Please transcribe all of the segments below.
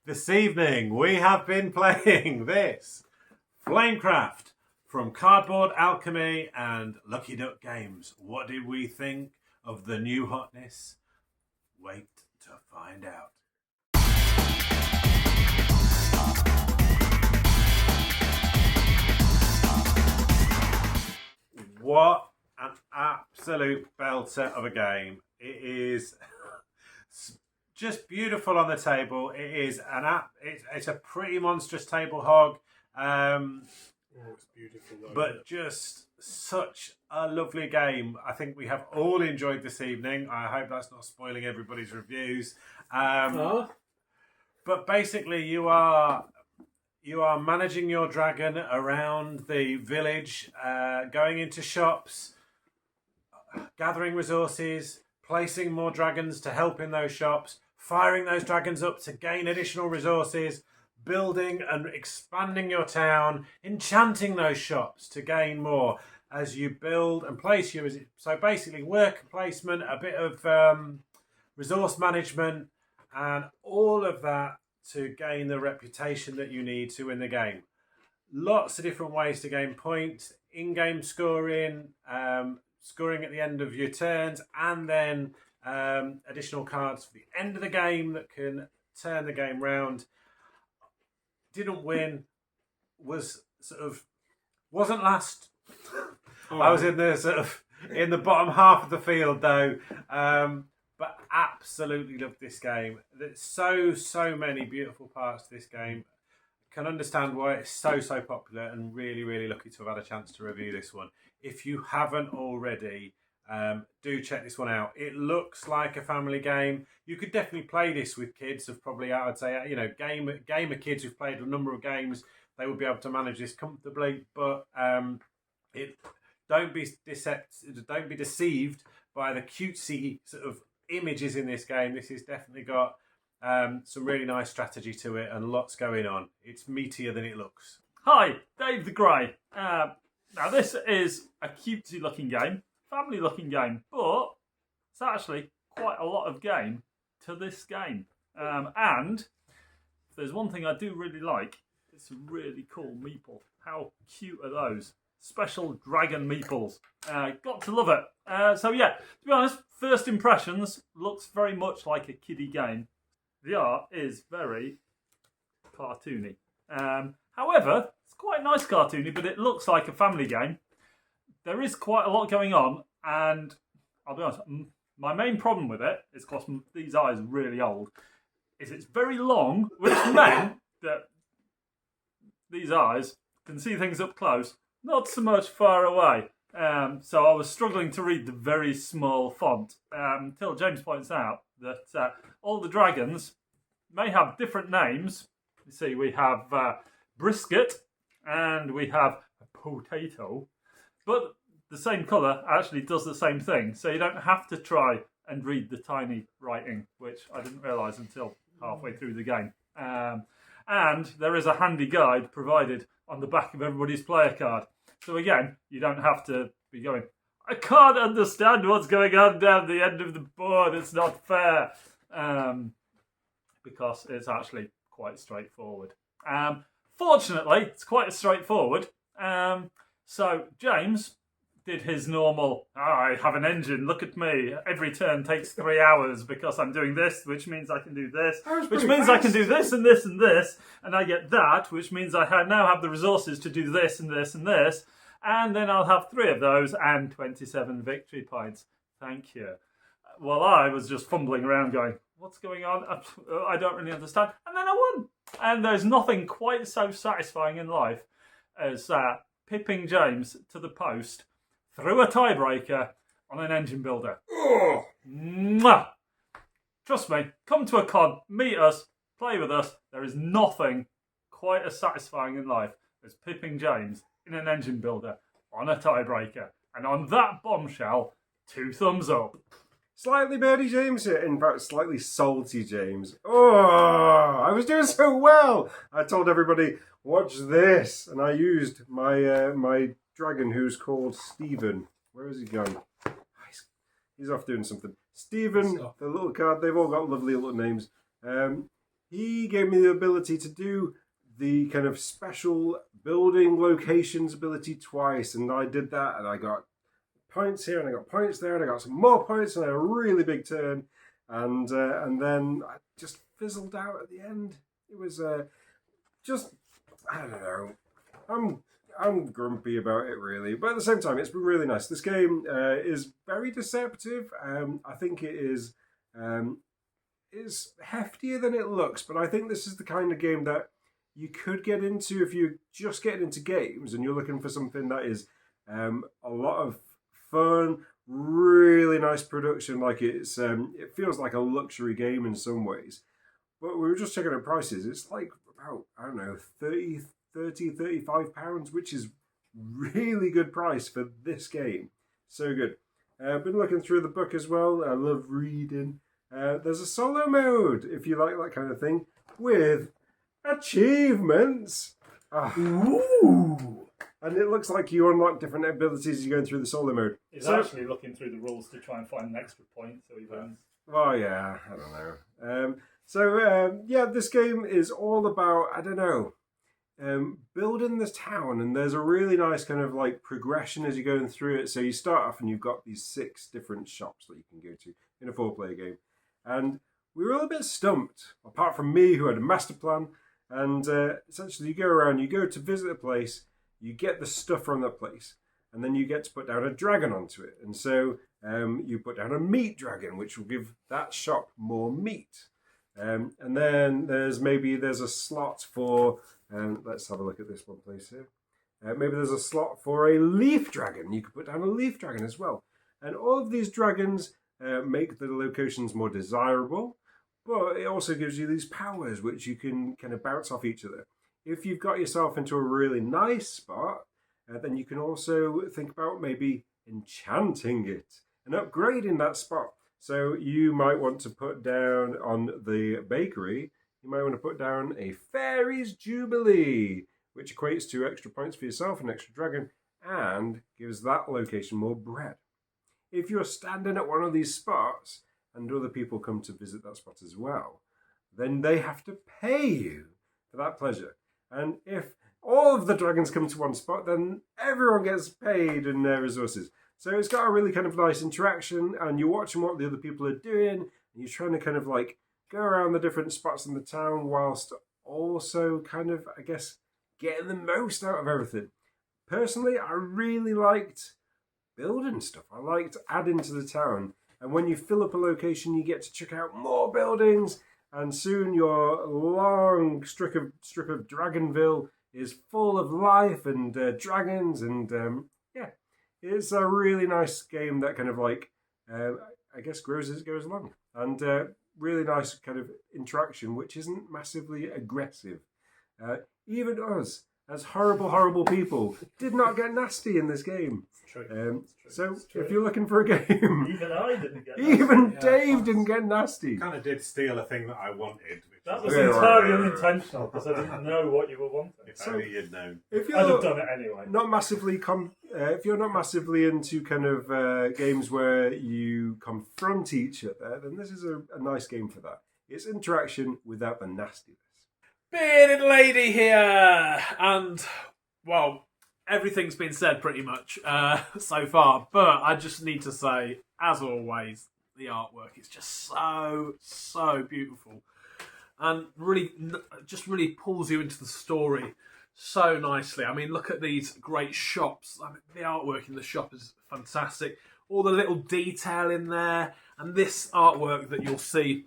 This evening we have been playing this Flamecraft from Cardboard Alchemy and Lucky Duck Games. What did we think of the new hotness? Wait to find out. What an absolute belter of a game. It is just beautiful on the table. It is an app. It's a pretty monstrous table hog. It's beautiful though, But just such a lovely game. I think we have all enjoyed this evening. I hope that's not spoiling everybody's reviews. But basically you are managing your dragon around the village, going into shops, gathering resources, placing more dragons to help in those shops, firing those dragons up to gain additional resources, building and expanding your town, enchanting those shops to gain more as you build and place your... So basically work placement, a bit of resource management, and all of that to gain the reputation that you need to win the game. Lots of different ways to gain points, in-game scoring, scoring at the end of your turns, and then additional cards for the end of the game that can turn the game round. Didn't win, wasn't last. I was in the bottom half of the field though, but absolutely loved this game. There's so many beautiful parts to this game. Can understand why it's so popular, and really lucky to have had a chance to review this one. If you haven't already, do check this one out. It looks like a family game. You could definitely play this with kids of probably, I would say, gamer kids who've played a number of games. They would be able to manage this comfortably. But don't be deceived by the cutesy sort of images in this game. This has definitely got some really nice strategy to it and lots going on. It's meatier than it looks. Hi, Dave the Grey. Now this is a cutesy looking game, family looking game, but it's actually quite a lot of game to this game. And if there's one thing I do really like, it's a really cool meeple. How cute are those? Special dragon meeples. Got to love it. So yeah, to be honest, first impressions, looks very much like a kiddie game. The art is very cartoony. However, it's quite nice cartoony, but it looks like a family game. There is quite a lot going on, and I'll be honest, my main problem with it is, because these eyes are really old, is it's very long, which meant that these eyes can see things up close, not so much far away. So I was struggling to read the very small font until James points out that all the dragons may have different names. You see, we have brisket and we have a potato, but the same colour actually does the same thing. So you don't have to try and read the tiny writing, which I didn't realise until halfway through the game. And there is a handy guide provided on the back of everybody's player card. So again, you don't have to be going, I can't understand what's going on down the end of the board, it's not fair. Because it's actually quite straightforward. Fortunately, it's quite straightforward. So James did his normal, I have an engine, look at me. Every turn takes 3 hours because I'm doing this, which means I can do this, which means I can do this and this and this, and I get that, which means I now have the resources to do this and this and this, and then I'll have 3 of those and 27 victory points. Thank you. Well, I was just fumbling around going, what's going on? I don't really understand. And then I won. And there's nothing quite so satisfying in life as pipping James to the post through a tiebreaker on an engine builder. Oh. Mwah! Trust me, come to a con, meet us, play with us. There is nothing quite as satisfying in life as pipping James in an engine builder on a tiebreaker. And on that bombshell, 2 thumbs up. Slightly birdie James here, in fact slightly salty James. Oh, I was doing so well. I told everybody, watch this, and I used my my dragon who's called Stephen. Where is he going? He's off doing something. Stephen, the little card, they've all got lovely little names. he gave me the ability to do the kind of special building locations ability twice, and I did that, and I got points here, and I got points there, and I got some more points, and I had a really big turn, and then I just fizzled out at the end. It was just, I don't know. I'm grumpy about it, really, but at the same time, it's been really nice. This game is very deceptive. I think it is heftier than it looks, but I think this is the kind of game that you could get into if you're just getting into games and you're looking for something that is a lot of fun, really nice production. Like it feels like a luxury game in some ways. But we were just checking out prices. It's like about, I don't know, 35 pounds, which is really good price for this game. So good. I've been looking through the book as well. I love reading. There's a solo mode, if you like that kind of thing, with achievements. Ooh! And it looks like you unlock different abilities as you're going through the solo mode. He's actually looking through the rules to try and find an extra point so he wins. Well, yeah, I don't know. Yeah, this game is all about, I don't know, building this town, and there's a really nice kind of like progression as you're going through it. So you start off and you've got these 6 different shops that you can go to in a 4-player game. And we were all a bit stumped, apart from me who had a master plan. And essentially you go around, you go to visit a place, you get the stuff from that place, and then you get to put down a dragon onto it. And so you put down a meat dragon, which will give that shop more meat. And then there's a slot for, let's have a look at this one place here. Maybe there's a slot for a leaf dragon. You could put down a leaf dragon as well. And all of these dragons make the locations more desirable, but it also gives you these powers which you can kind of bounce off each other. If you've got yourself into a really nice spot, then you can also think about maybe enchanting it and upgrading that spot. So you might want to put down on the bakery, you might want to put down a Fairy's Jubilee, which equates to extra points for yourself, an extra dragon, and gives that location more bread. If you're standing at one of these spots and other people come to visit that spot as well, then they have to pay you for that pleasure. And if all of the dragons come to one spot, then everyone gets paid in their resources. So it's got a really kind of nice interaction, and you're watching what the other people are doing, and you're trying to kind of like go around the different spots in the town whilst also kind of, I guess, getting the most out of everything. Personally, I really liked building stuff. I liked adding to the town. And when you fill up a location, you get to check out more buildings, and soon your long strip of Dragonville is full of life and dragons, and yeah, it's a really nice game that kind of like, I guess, grows as it goes along. And really nice kind of interaction, which isn't massively aggressive. Even us, as horrible people, did not get nasty in this game. True. So if you're looking for a game, Even I didn't get nasty. even Dave didn't get nasty. Kind of did steal a thing that I wanted. Which That was was entirely unintentional because I didn't know what you were wanting. If only you'd known. If I'd have you're done it anyway. not massively, if you're not massively into kind of games where you confront each other, then this is a nice game for that. It's interaction without the nastiness. Bearded Lady here, and well, everything's been said pretty much so far, but I just need to say, as always, the artwork is just so beautiful, and really pulls you into the story so nicely. I mean, look at these great shops. I mean, the artwork in the shop is fantastic. All the little detail in there, and this artwork that you'll see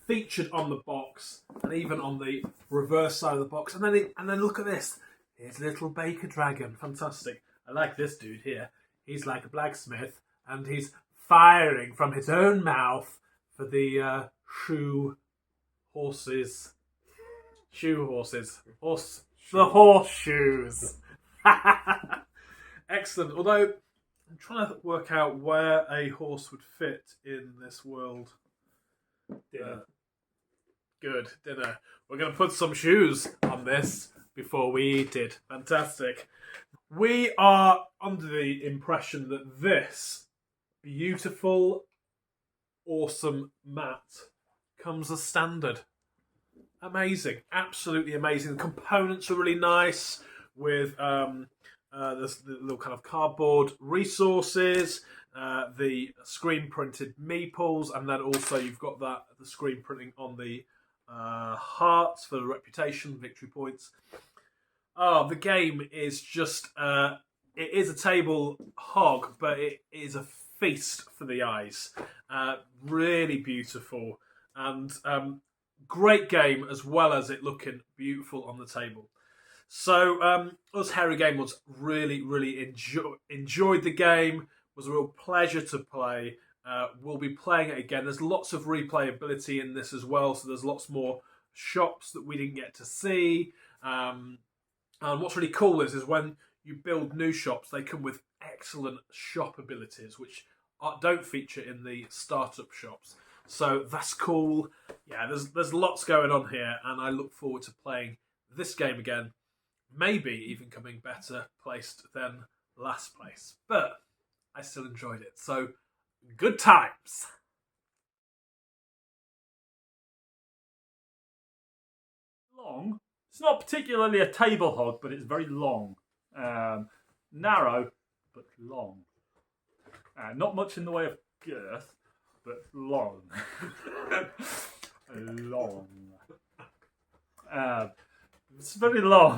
featured on the box and even on the reverse side of the box. And then look at this. Here's little Baker Dragon. Fantastic. I like this dude here. He's like a blacksmith, and he's firing from his own mouth for the horseshoes. The horseshoes. Excellent. Although I'm trying to work out where a horse would fit in this world. Dinner. Good dinner. We're going to put some shoes on this before we eat it. Fantastic. We are under the impression that this beautiful, awesome mat comes as standard. amazing, absolutely amazing. The components are really nice with the little kind of cardboard resources, the screen printed meeples, and then also you've got the screen printing on the hearts for the reputation, victory points. Oh, the game is just it is a table hog, but it is a feast for the eyes. Really beautiful and great game, as well as it looking beautiful on the table. So us Hairy Gamers really enjoyed the game. It was a real pleasure to play. We'll be playing it again. There's lots of replayability in this as well, so there's lots more shops that we didn't get to see. And what's really cool is when you build new shops, they come with excellent shop abilities, which don't feature in the startup shops. So that's cool. Yeah, there's lots going on here, and I look forward to playing this game again. Maybe even coming better placed than last place. But I still enjoyed it. So good times. Long. It's not particularly a table hog, but it's very long. Narrow, but long. Not much in the way of girth, but long. Long. It's very long.